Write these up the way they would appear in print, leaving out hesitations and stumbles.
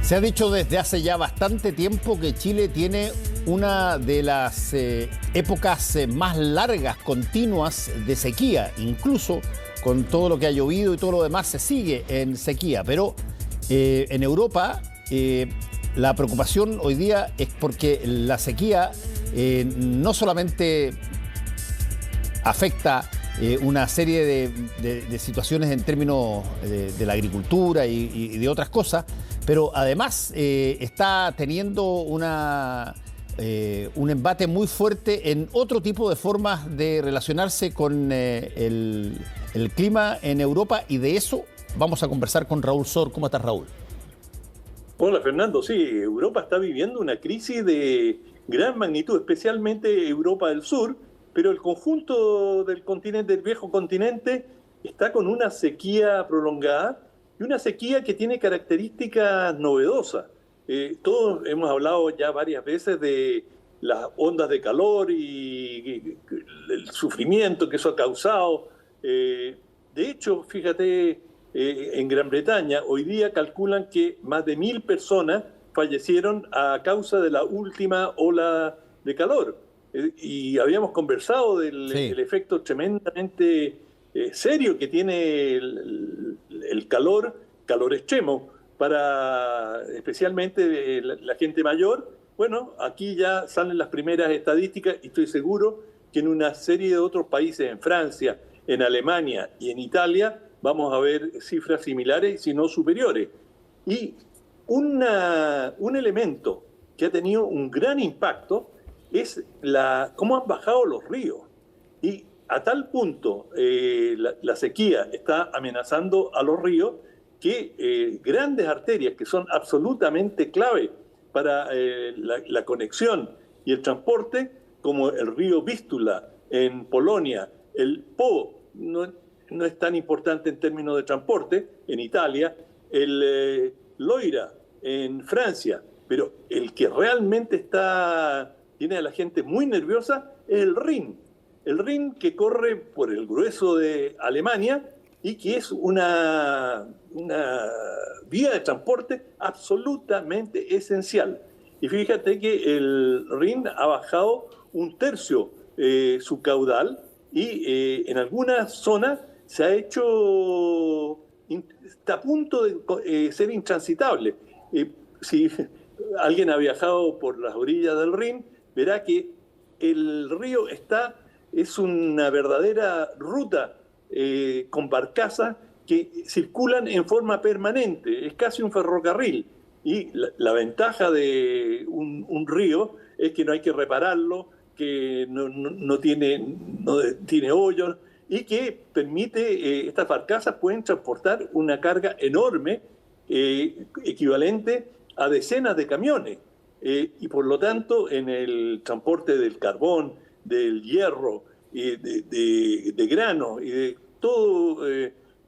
Se ha dicho desde hace ya bastante tiempo que Chile tiene una de las épocas más largas, continuas de sequía. Incluso con todo lo que ha llovido y todo lo demás se sigue en sequía. Pero en Europa la preocupación hoy día es porque la sequía no solamente afecta una serie de situaciones en términos de la agricultura y de otras cosas, pero además está teniendo un embate muy fuerte en otro tipo de formas de relacionarse con el clima en Europa, y de eso vamos a conversar con Raúl Sor. ¿Cómo estás, Raúl? Hola, Fernando. Sí, Europa está viviendo una crisis de gran magnitud, especialmente Europa del Sur, pero el conjunto del continente, del viejo continente, está con una sequía prolongada y una sequía que tiene características novedosas. Todos hemos hablado ya varias veces de las ondas de calor y el sufrimiento que eso ha causado. De hecho, fíjate, en Gran Bretaña hoy día calculan que más de 1.000 personas fallecieron a causa de la última ola de calor. Y habíamos conversado del efecto tremendamente serio que tiene el calor extremo para especialmente la gente mayor. Bueno, aquí ya salen las primeras estadísticas y estoy seguro que en una serie de otros países, en Francia, en Alemania y en Italia, vamos a ver cifras similares, si no superiores. Y un elemento que ha tenido un gran impacto es cómo han bajado los ríos. Y a tal punto la sequía está amenazando a los ríos que grandes arterias que son absolutamente clave para la conexión y el transporte, como el río Vístula en Polonia, el Po no es tan importante en términos de transporte en Italia, el Loira en Francia, pero el que realmente tiene a la gente muy nerviosa es el Rin. El Rin, que corre por el grueso de Alemania y que es una vía de transporte absolutamente esencial. Y fíjate que el Rin ha bajado 1/3 su caudal y en algunas zonas se ha hecho, está a punto de ser intransitable. Si alguien ha viajado por las orillas del Rin, verá que el río es una verdadera ruta con barcazas que circulan en forma permanente, es casi un ferrocarril. Y la ventaja de un río es que no hay que repararlo, que no tiene hoyos, y que permite, estas barcazas pueden transportar una carga enorme, equivalente a decenas de camiones. Y por lo tanto, en el transporte del carbón, del hierro, de grano y de todo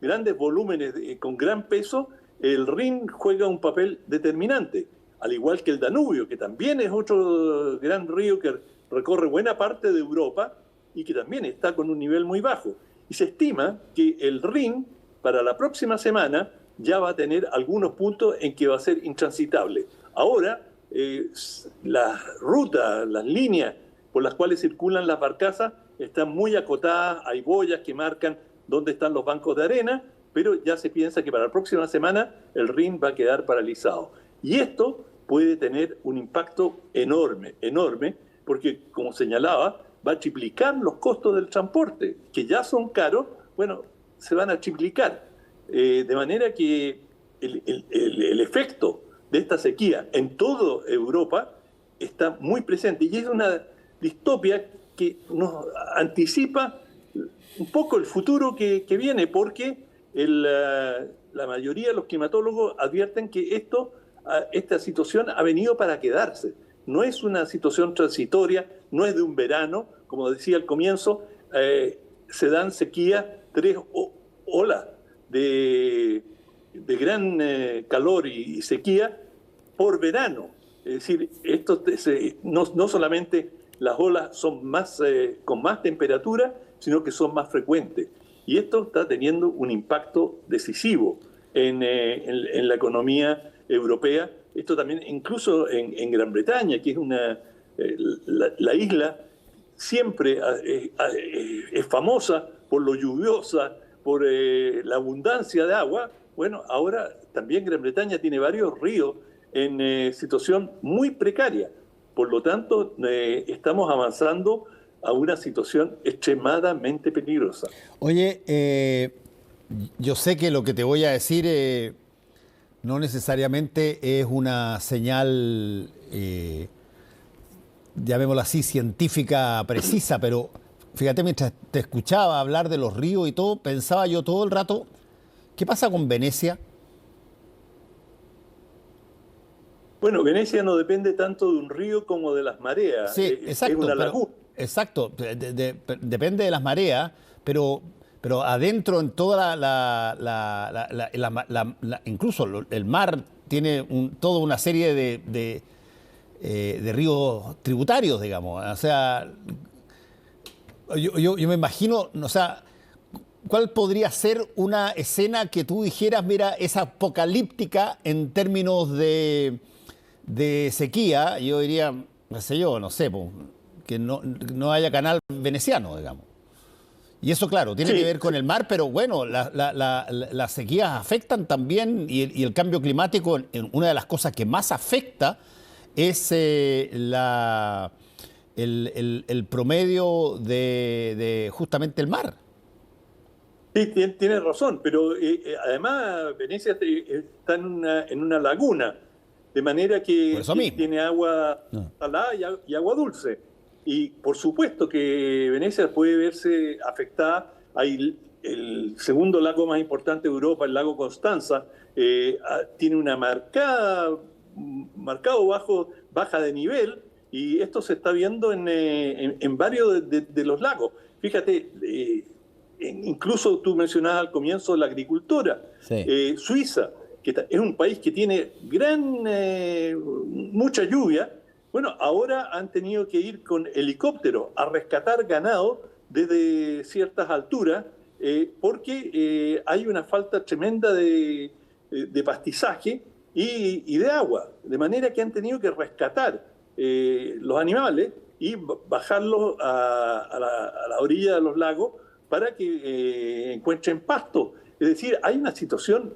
grandes volúmenes con gran peso, el Rin juega un papel determinante, al igual que el Danubio, que también es otro gran río que recorre buena parte de Europa y que también está con un nivel muy bajo. Y se estima que el Rin para la próxima semana ya va a tener algunos puntos en que va a ser intransitable. Ahora, las rutas, las líneas por las cuales circulan las barcazas están muy acotadas, hay boyas que marcan dónde están los bancos de arena, pero ya se piensa que para la próxima semana el Rin va a quedar paralizado. Y esto puede tener un impacto enorme, porque, como señalaba, va a triplicar los costos del transporte, que ya son caros, bueno, se van a triplicar. De manera que el efecto de esta sequía en toda Europa está muy presente, y es una distopia que nos anticipa un poco el futuro que viene, porque la mayoría de los climatólogos advierten que esta situación ha venido para quedarse. No es una situación transitoria, no es de un verano, como decía al comienzo, se dan sequías, 3 olas de gran calor y sequía por verano. Es decir, no solamente las olas son con más temperatura, sino que son más frecuentes. Y esto está teniendo un impacto decisivo en la economía europea esto también, incluso en Gran Bretaña, que es la isla siempre es famosa por lo lluviosa, por la abundancia de agua. Bueno, ahora también Gran Bretaña tiene varios ríos en situación muy precaria. Por lo tanto, estamos avanzando a una situación extremadamente peligrosa. Oye, yo sé que lo que te voy a decir no necesariamente es una señal, llamémosla así, científica precisa, pero fíjate, mientras te escuchaba hablar de los ríos y todo, pensaba yo todo el rato, ¿qué pasa con Venecia? Bueno, Venecia no depende tanto de un río como de las mareas. Sí, exacto. Es una laguna. Exacto, depende de las mareas, pero adentro en toda incluso el mar tiene toda una serie de ríos tributarios, digamos. O sea, yo me imagino, o sea, ¿cuál podría ser una escena que tú dijeras, mira, es apocalíptica en términos de sequía? Yo diría, no sé yo, no sé, que no haya canal veneciano, digamos. Y eso, claro, tiene que ver con el mar, pero bueno, las sequías afectan también y el cambio climático, una de las cosas que más afecta es el promedio de justamente el mar. Sí, tienes razón, pero además Venecia está en una laguna, de manera que tiene agua salada y agua dulce. Y por supuesto que Venecia puede verse afectada. Hay el segundo lago más importante de Europa, el lago Constanza, tiene una marcado baja de nivel, y esto se está viendo en varios de los lagos. Fíjate, incluso tú mencionabas al comienzo la agricultura. Sí. Suiza, que es un país que tiene mucha lluvia. Bueno, ahora han tenido que ir con helicóptero a rescatar ganado desde ciertas alturas porque hay una falta tremenda de pastizaje y de agua, de manera que han tenido que rescatar los animales y bajarlos a la orilla de los lagos para que encuentren pasto. Es decir, hay una situación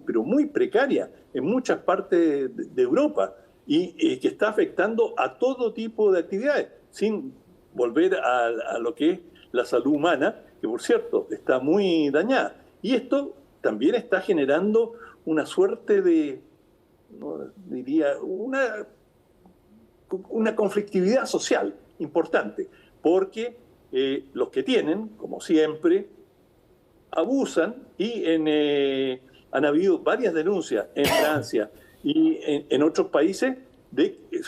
pero muy precaria en muchas partes de Europa y que está afectando a todo tipo de actividades, sin volver a lo que es la salud humana, que por cierto está muy dañada. Y esto también está generando una suerte de, no diría, una conflictividad social importante, porque los que tienen, como siempre, abusan y han habido varias denuncias en Francia y en otros países,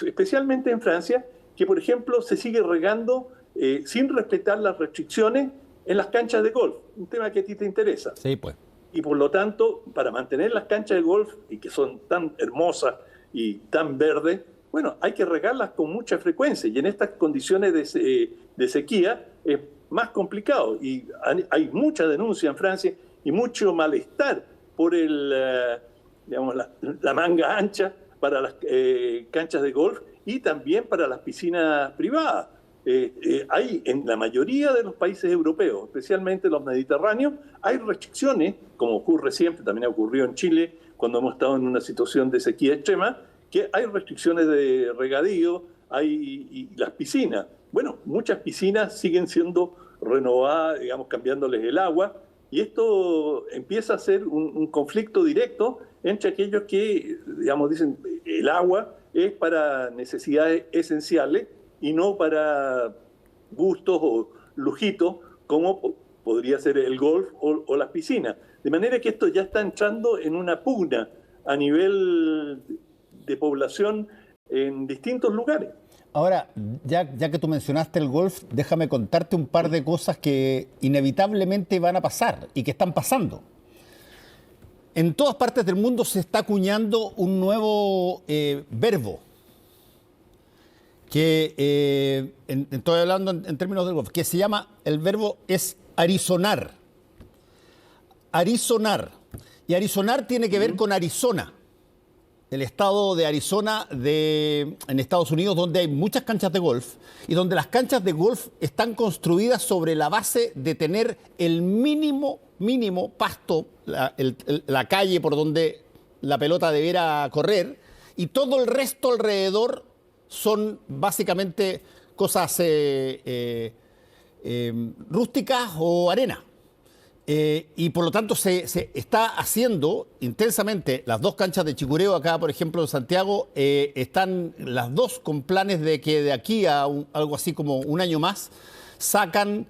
especialmente en Francia, que por ejemplo se sigue regando sin respetar las restricciones en las canchas de golf, un tema que a ti te interesa. Sí, pues. Y por lo tanto, para mantener las canchas de golf, y que son tan hermosas y tan verdes, bueno, hay que regarlas con mucha frecuencia, y en estas condiciones de sequía es más complicado, y hay mucha denuncia en Francia y mucho malestar por la manga ancha para las canchas de golf y también para las piscinas privadas. Hay en la mayoría de los países europeos, especialmente los mediterráneos, hay restricciones, como ocurre siempre, también ha ocurrido en Chile cuando hemos estado en una situación de sequía extrema, que hay restricciones de regadío, y las piscinas. Bueno, muchas piscinas siguen siendo renovadas, digamos, cambiándoles el agua, y esto empieza a ser un conflicto directo entre aquellos que, digamos, dicen el agua es para necesidades esenciales y no para gustos o lujitos, como podría ser el golf o las piscinas. De manera que esto ya está entrando en una pugna a nivel de población en distintos lugares. Ahora, ya que tú mencionaste el golf, déjame contarte un par de cosas que inevitablemente van a pasar y que están pasando. En todas partes del mundo se está acuñando un nuevo verbo, que estoy hablando en términos del golf, que se llama, el verbo es arizonar. Arizonar. Y arizonar tiene que ver con Arizona. el estado de Arizona en Estados Unidos, donde hay muchas canchas de golf y donde las canchas de golf están construidas sobre la base de tener el mínimo pasto, la calle por donde la pelota debiera correr, y todo el resto alrededor son básicamente cosas rústicas o arena. Y por lo tanto se está haciendo intensamente las dos canchas de Chicureo acá, por ejemplo, en Santiago, están las dos con planes de que de aquí a algo así como un año más sacan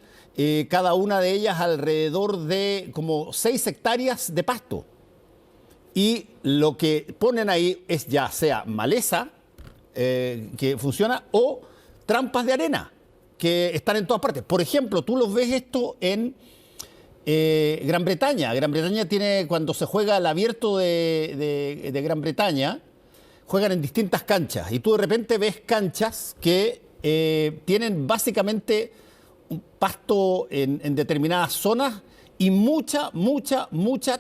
cada una de ellas alrededor de como 6 hectáreas de pasto. Y lo que ponen ahí es ya sea maleza que funciona o trampas de arena que están en todas partes. Por ejemplo, tú los ves esto en Gran Bretaña. Gran Bretaña tiene, cuando se juega el abierto de Gran Bretaña, juegan en distintas canchas y tú de repente ves canchas que tienen básicamente un pasto en determinadas zonas y mucha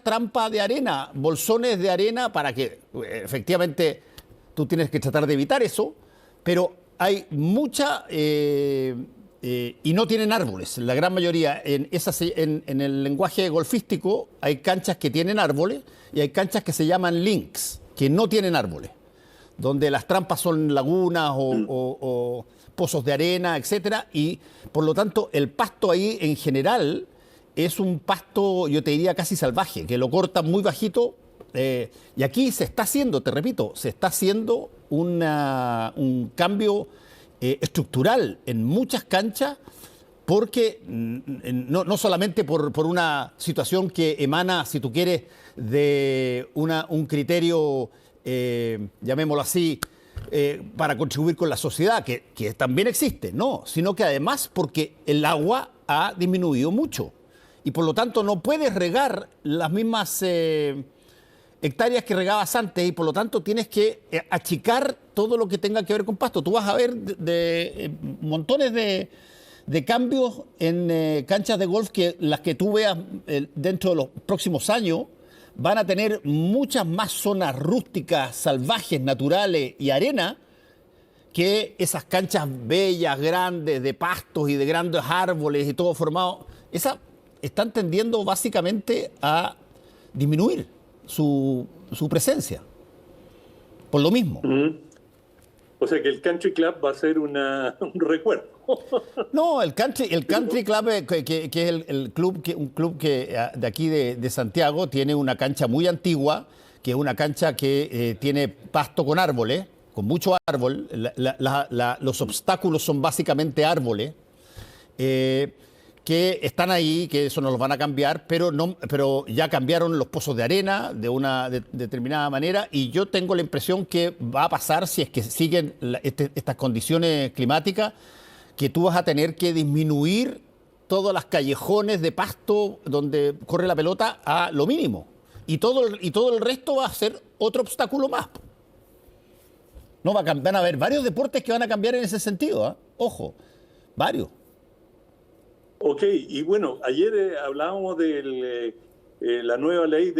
trampa de arena, bolsones de arena para que efectivamente tú tienes que tratar de evitar eso, pero hay mucha... y no tienen árboles. La gran mayoría, en el lenguaje golfístico, hay canchas que tienen árboles y hay canchas que se llaman links, que no tienen árboles, donde las trampas son lagunas o pozos de arena, etcétera, y por lo tanto el pasto ahí en general es un pasto, yo te diría, casi salvaje, que lo cortan muy bajito. Y aquí se está haciendo, te repito, se está haciendo un cambio estructural en muchas canchas, porque no solamente por una situación que emana, si tú quieres, de un criterio, llamémoslo así, para contribuir con la sociedad, que también existe, no, sino que además porque el agua ha disminuido mucho y por lo tanto no puedes regar las mismas hectáreas que regabas antes y por lo tanto tienes que achicar todo lo que tenga que ver con pasto. Tú vas a ver montones de cambios en canchas de golf que las que tú veas dentro de los próximos años van a tener muchas más zonas rústicas, salvajes, naturales y arena que esas canchas bellas, grandes, de pastos y de grandes árboles y todo formado. Esas están tendiendo básicamente a disminuir su presencia, por lo mismo. O sea que el Country Club va a ser un recuerdo. No, el Country Club, que es un club que de aquí de Santiago, tiene una cancha muy antigua, que es una cancha que tiene pasto con árboles, con mucho árbol. Los obstáculos son básicamente árboles. Que están ahí, que eso no los van a cambiar, pero ya cambiaron los pozos de arena de una determinada manera y yo tengo la impresión que va a pasar, si es que siguen estas condiciones climáticas, que tú vas a tener que disminuir todas las callejones de pasto donde corre la pelota a lo mínimo y todo el resto va a ser otro obstáculo más. No, van a haber varios deportes que van a cambiar en ese sentido, ¿eh? Ojo, varios. Ok, y bueno, ayer hablábamos de la nueva ley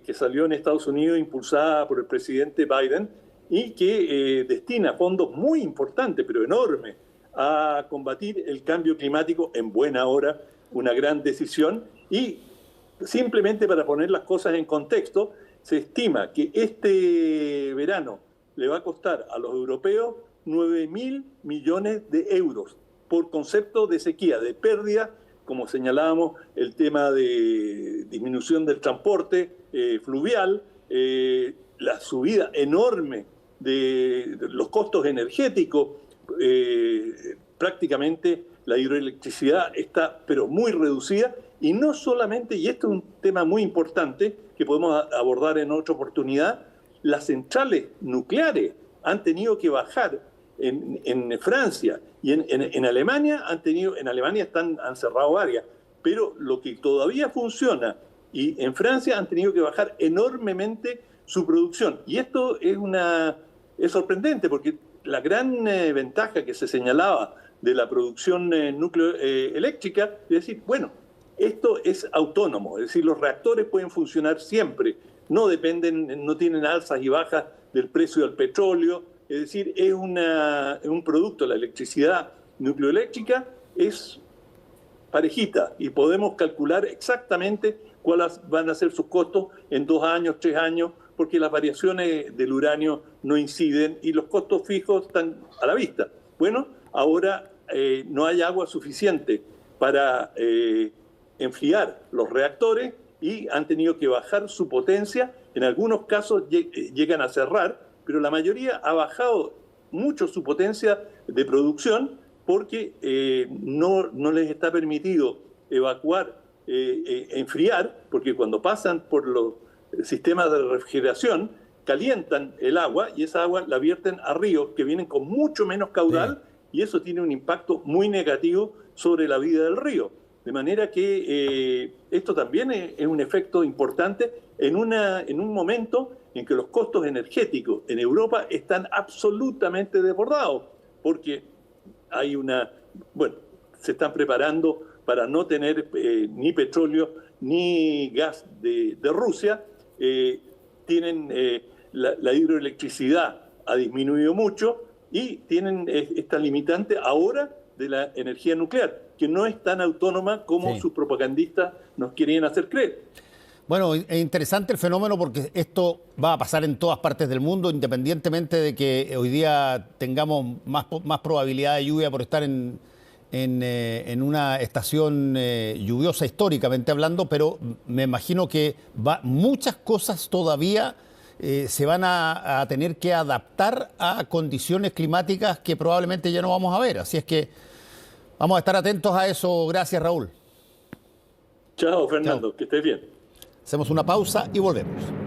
que salió en Estados Unidos, impulsada por el presidente Biden, y que destina fondos muy importantes, pero enormes, a combatir el cambio climático en buena hora, una gran decisión. Y simplemente para poner las cosas en contexto, se estima que este verano le va a costar a los europeos 9.000 millones de euros. Por concepto de sequía, de pérdida, como señalábamos, el tema de disminución del transporte fluvial, la subida enorme de los costos energéticos, prácticamente la hidroelectricidad está pero muy reducida, y no solamente, y esto es un tema muy importante que podemos abordar en otra oportunidad, las centrales nucleares han tenido que bajar. En Francia y en Alemania en Alemania han cerrado varias, pero lo que todavía funciona, y en Francia han tenido que bajar enormemente su producción. Y esto es sorprendente porque la gran ventaja que se señalaba de la producción nucleoeléctrica es decir, bueno, esto es autónomo, es decir, los reactores pueden funcionar siempre no dependen, no tienen alzas y bajas del precio del petróleo. Es decir, es un producto, la electricidad nucleoeléctrica es parejita y podemos calcular exactamente cuáles van a ser sus costos en 2 años, 3 años, porque las variaciones del uranio no inciden y los costos fijos están a la vista. Bueno, ahora no hay agua suficiente para enfriar los reactores y han tenido que bajar su potencia. En algunos casos llegan a cerrar, pero la mayoría ha bajado mucho su potencia de producción porque no les está permitido evacuar, enfriar, porque cuando pasan por los sistemas de refrigeración, calientan el agua y esa agua la vierten a ríos que vienen con mucho menos caudal, y eso tiene un impacto muy negativo sobre la vida del río. De manera que esto también es un efecto importante en un momento en que los costos energéticos en Europa están absolutamente desbordados, porque hay se están preparando para no tener ni petróleo ni gas de Rusia. Tienen la hidroelectricidad ha disminuido mucho y tienen esta limitante ahora de la energía nuclear, que no es tan autónoma como sus propagandistas nos querían hacer creer. Bueno, es interesante el fenómeno porque esto va a pasar en todas partes del mundo, independientemente de que hoy día tengamos más probabilidad de lluvia por estar en una estación lluviosa históricamente hablando, pero me imagino que muchas cosas todavía se van a tener que adaptar a condiciones climáticas que probablemente ya no vamos a ver. Así es que vamos a estar atentos a eso. Gracias, Raúl. Chao, Fernando. Chao. Que estés bien. Hacemos una pausa y volvemos.